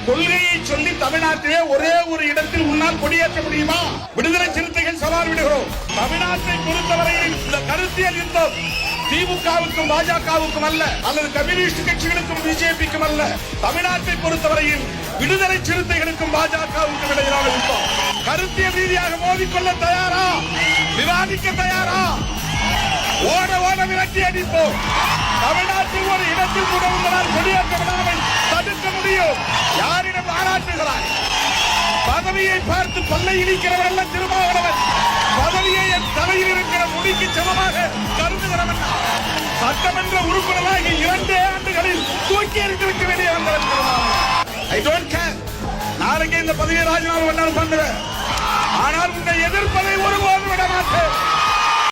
கொள்கையை சொல்லி தமிழ்நாட்டிலே ஒரே ஒரு இடத்தில் உன்னால் கொடியேற்ற முடியுமா? விடுதலை சிறுத்தைகள் சவால் விடுகிறோம். தமிழ்நாட்டை பொறுத்தவரையில் இந்த கருத்தியல் யுத்தம் திமுகவுக்கும் பாஜகவுக்கும் அல்ல, அல்லது கம்யூனிஸ்ட் கட்சிகளுக்கும் பிஜேபிக்கும் அல்ல. தமிழ்நாட்டை பொறுத்தவரையில் விடுதலை சிறுத்தைகளுக்கும் பாஜகவுக்கும் இடையிலான யுத்தம். கருத்தியல் ரீதியாக மோதிக்கொள்ள தயாரா? விவாதிக்க தயாரா? ஓட ஓட விரட்டி அடிப்போம். தமிழ்நாட்டில் ஒரு இடத்தில் கூட உங்களால் கொடியேற்ற விடாமல் தடுக்க முடியும். யாரிடம் பாராட்டுகிறார்? பதவியை பார்த்து பல்லை இடிக்கிறவர் அல்ல திருமாவளவன். பதவியை என் தலையில் இருக்கிற முடிக்கு சமமாக கருதுகிறவன். சட்டமன்ற உறுப்பினராகி 2 ஆண்டுகளில் தூக்கி எறிந்துவிட்டு வெளியே வந்தவன் திருமாவளவன். I don't care. நாளைக்கு இந்த பதவியை ராஜினாமா பண்ணாலும் பண்ணுவேன். ஆனால் உன்னை எதிர்ப்பதை